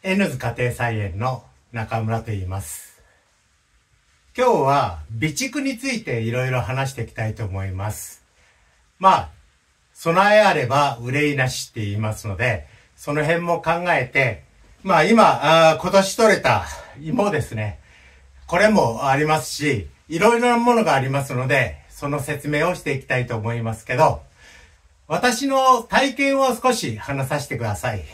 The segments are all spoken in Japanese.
N ズ家庭菜園の中村と言います。今日は備蓄についていろいろ話していきたいと思います。備えあれば憂いなしって言いますので、その辺も考えて、今年取れた芋ですね。これもありますし、いろいろなものがありますので、その説明をしていきたいと思いますけど、私の体験を少し話させてください。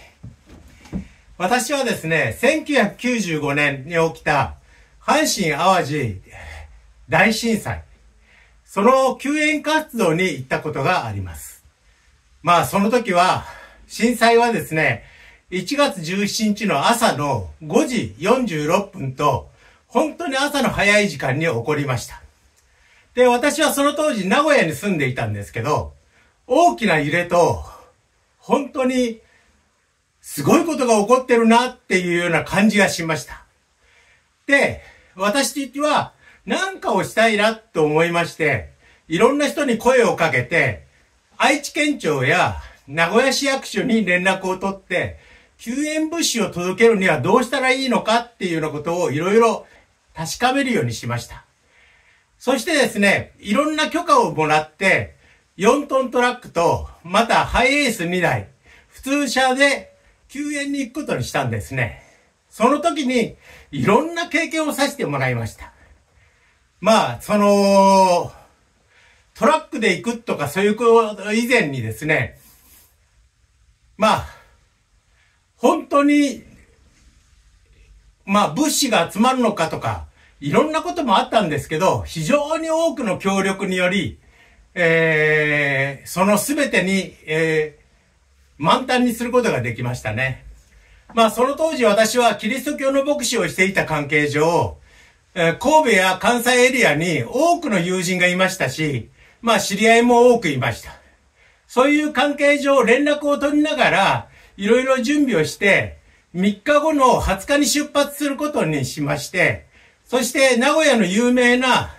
私はですね、1995年に起きた阪神淡路大震災、その救援活動に行ったことがあります。その時は、震災はですね、1月17日の朝の5時46分と、本当に朝の早い時間に起こりました。で、私はその当時名古屋に住んでいたんですけど、大きな揺れと、本当にすごいことが起こってるなっていうような感じがしました。で、私は何かをしたいなと思いまして、いろんな人に声をかけて、愛知県庁や名古屋市役所に連絡を取って、救援物資を届けるにはどうしたらいいのかっていうようなことをいろいろ確かめるようにしました。そしてですね、いろんな許可をもらって、4トントラックと、またハイエース2台、普通車で救援に行くことにしたんですね。その時にいろんな経験をさせてもらいました。トラックで行くとかそういうこと以前にですね、本当に、物資が集まるのかとか、いろんなこともあったんですけど、非常に多くの協力により、そのすべてに、満タンにすることができましたね。その当時私はキリスト教の牧師をしていた関係上、神戸や関西エリアに多くの友人がいましたし、知り合いも多くいました。そういう関係上連絡を取りながら、いろいろ準備をして、3日後の20日に出発することにしまして、そして名古屋の有名な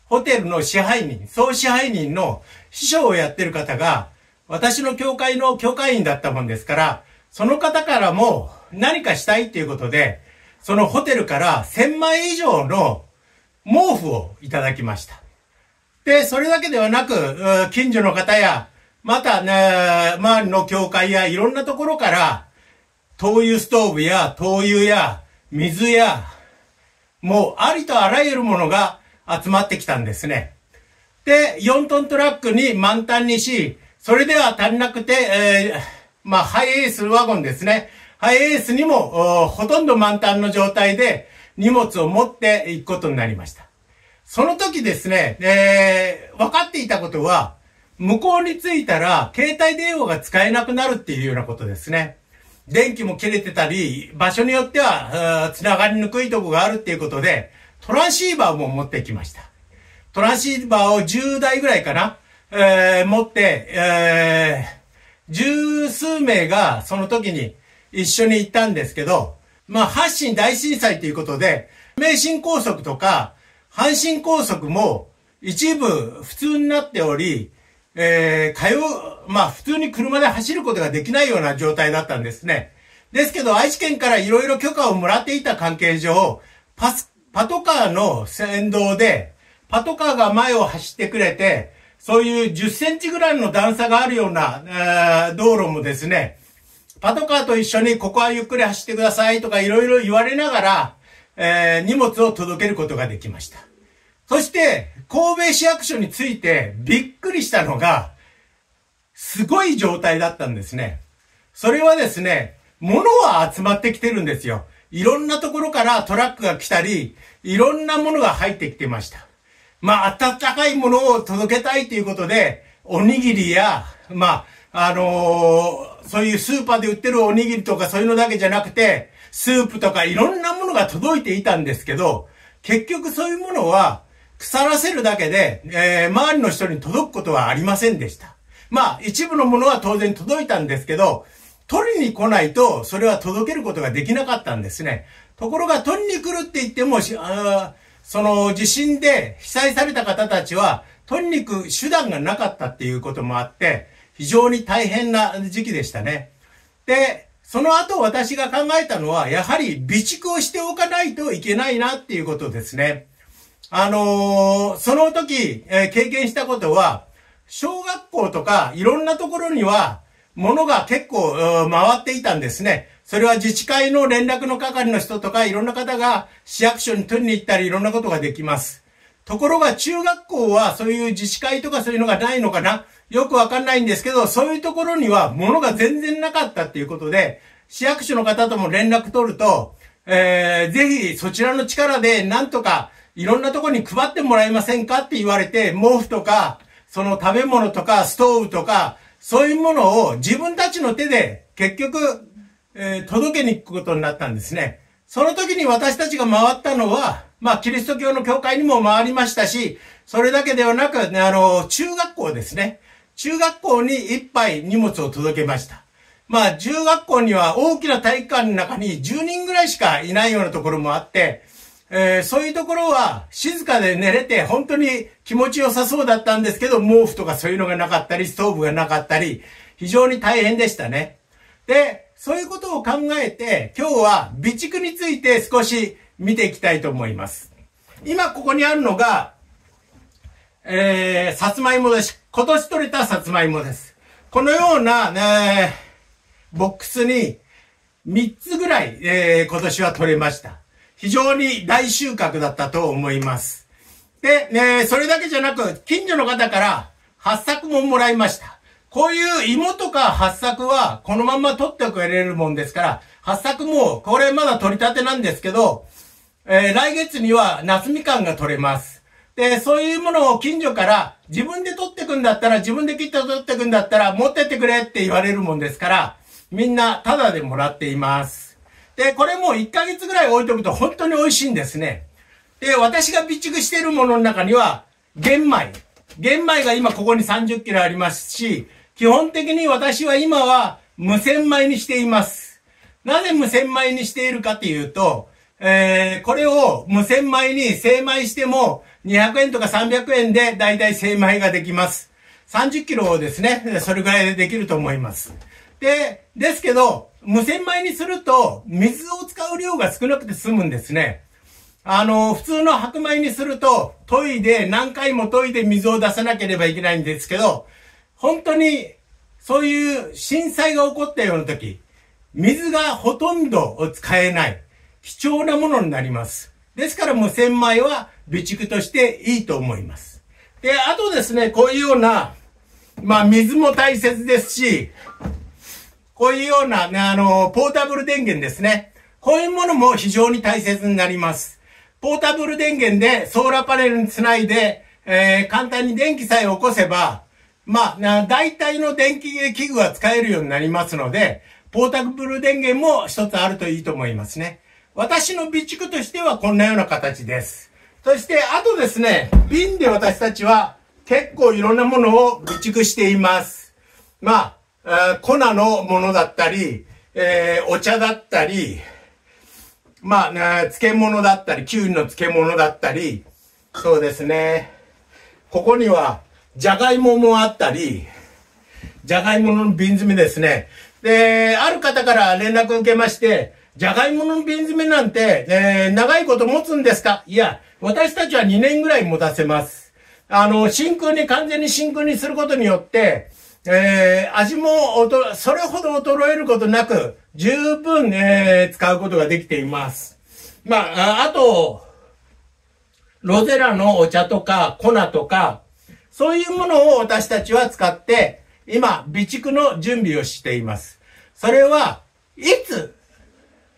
ホテルの総支配人の秘書をやってる方が、私の教会の教会員だったもんですから、その方からも何かしたいっていうことで、そのホテルから1000枚以上の毛布をいただきました。で、それだけではなく、近所の方や、また、周りの教会やいろんなところから、灯油ストーブや灯油や水や、もうありとあらゆるものが集まってきたんですね。で、4トントラックに満タンにし、それでは足りなくて、ハイエースワゴンですね。ハイエースにも、ほとんど満タンの状態で荷物を持っていくことになりました。その時ですね、分かっていたことは、向こうに着いたら、携帯電話が使えなくなるっていうようなことですね。電気も切れてたり、場所によっては、繋がりにくいところがあるっていうことで、トランシーバーも持ってきました。トランシーバーを10台ぐらいかな、持って、十数名がその時に一緒に行ったんですけど、阪神大震災ということで、名神高速とか、阪神高速も一部普通になっており、普通に車で走ることができないような状態だったんですね。ですけど、愛知県からいろいろ許可をもらっていた関係上、パトカーの先導で、パトカーが前を走ってくれて、そういう10センチぐらいの段差があるような、道路もですね、パトカーと一緒にここはゆっくり走ってくださいとかいろいろ言われながら、荷物を届けることができました。そして、神戸市役所についてびっくりしたのが、すごい状態だったんですね。それはですね、物は集まってきてるんですよ。いろんなところからトラックが来たり、いろんなものが入ってきてました。温かいものを届けたいということで、おにぎりや、そういうスーパーで売ってるおにぎりとかそういうのだけじゃなくて、スープとかいろんなものが届いていたんですけど、結局そういうものは腐らせるだけで、周りの人に届くことはありませんでした。一部のものは当然届いたんですけど、取りに来ないとそれは届けることができなかったんですね。ところが取りに来るって言っても、その地震で被災された方たちは取りに行く手段がなかったっていうこともあって、非常に大変な時期でしたね。で、その後私が考えたのは、やはり備蓄をしておかないといけないなっていうことですね。その時、経験したことは、小学校とかいろんなところには、物が結構回っていたんですね。それは自治会の連絡の係の人とかいろんな方が市役所に取りに行ったりいろんなことができます。ところが中学校はそういう自治会とかそういうのがないのかな？よくわかんないんですけど、そういうところには物が全然なかったっていうことで、市役所の方とも連絡取ると、ぜひそちらの力でなんとかいろんなところに配ってもらえませんかって言われて、毛布とか、その食べ物とかストーブとか、そういうものを自分たちの手で結局、届けに行くことになったんですね。その時に私たちが回ったのは、キリスト教の教会にも回りましたし、それだけではなく、中学校ですね。中学校にいっぱい荷物を届けました。中学校には大きな体育館の中に10人ぐらいしかいないようなところもあって、そういうところは静かで寝れて本当に気持ちよさそうだったんですけど、毛布とかそういうのがなかったり、ストーブがなかったり、非常に大変でしたね。で、そういうことを考えて、今日は備蓄について少し見ていきたいと思います。今ここにあるのが、さつまいもです。今年採れたさつまいもです。このような、ボックスに3つぐらい、今年は採れました。非常に大収穫だったと思います。で、それだけじゃなく、近所の方から8作ももらいました。こういう芋とか8作はこのまま取っておかれるもんですから、8作もこれまだ取り立てなんですけど、来月には夏みかんが取れます。で、そういうものを近所から自分で取ってくんだったら、自分で切って取ってくんだったら持ってってくれって言われるもんですから、みんなタダでもらっています。で、これも1ヶ月ぐらい置いとくと本当に美味しいんですね。で、私が備蓄しているものの中には、玄米。玄米が今ここに30キロありますし、基本的に私は今は無洗米にしています。なぜ無洗米にしているかというと、これを無洗米に精米しても200円とか300円でだいたい精米ができます。30キロですね。それぐらいでできると思います。ですけど、無洗米にすると水を使う量が少なくて済むんですね。普通の白米にすると何回も研いで水を出さなければいけないんですけど、本当にそういう震災が起こったような時、水がほとんど使えない貴重なものになります。ですから無洗米は備蓄としていいと思います。で、あとですね、こういうような、水も大切ですし、こういうような、ポータブル電源ですね。こういうものも非常に大切になります。ポータブル電源でソーラーパネルにつないで、簡単に電気さえ起こせば、大体の電気器具は使えるようになりますので、ポータブル電源も一つあるといいと思いますね。私の備蓄としてはこんなような形です。そして、あとですね、瓶で私たちは結構いろんなものを備蓄しています。粉のものだったり、お茶だったり、漬物だったり、きゅうりの漬物だったり、そうですね。ここには、じゃがいももあったり、じゃがいもの瓶詰めですね。で、ある方から連絡を受けまして、じゃがいもの瓶詰めなんて、長いこと持つんですか？いや、私たちは2年ぐらい持たせます。完全に真空にすることによって、味もそれほど衰えることなく、十分、使うことができています。あと、ロゼラのお茶とか粉とか、そういうものを私たちは使って、今、備蓄の準備をしています。それは、いつ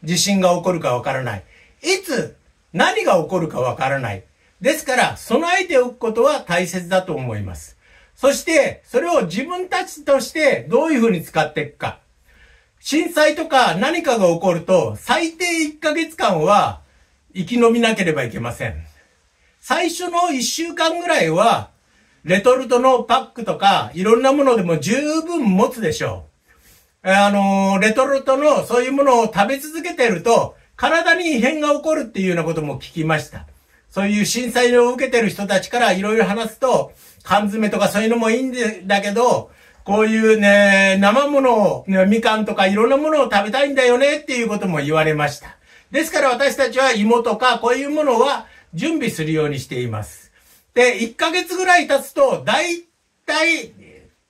地震が起こるかわからない。いつ何が起こるかわからない。ですから、備えておくことは大切だと思います。そして、それを自分たちとしてどういうふうに使っていくか。震災とか何かが起こると、最低1ヶ月間は生き延びなければいけません。最初の1週間ぐらいは、レトルトのパックとか、いろんなものでも十分持つでしょう。レトルトのそういうものを食べ続けていると、体に異変が起こるっていうようなことも聞きました。そういう震災を受けている人たちからいろいろ話すと、缶詰とかそういうのもいいんだけど、こういうね、生ものを、みかんとかいろんなものを食べたいんだよねっていうことも言われました。ですから私たちは芋とかこういうものは準備するようにしています。で、1ヶ月ぐらい経つと、だいたい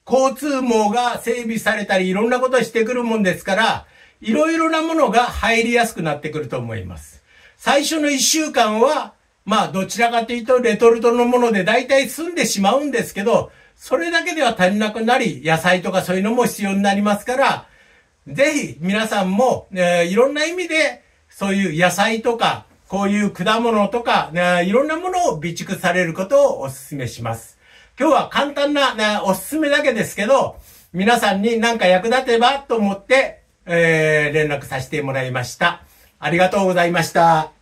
交通網が整備されたりいろんなことをしてくるもんですから、いろいろなものが入りやすくなってくると思います。最初の1週間は、まあどちらかというとレトルトのものでだいたい済んでしまうんですけど、それだけでは足りなくなり、野菜とかそういうのも必要になりますから、ぜひ皆さんも、いろんな意味でそういう野菜とか、こういう果物とか、いろんなものを備蓄されることをお勧めします。今日は簡単な、おすすめだけですけど、皆さんに何か役立てばと思って、連絡させてもらいました。ありがとうございました。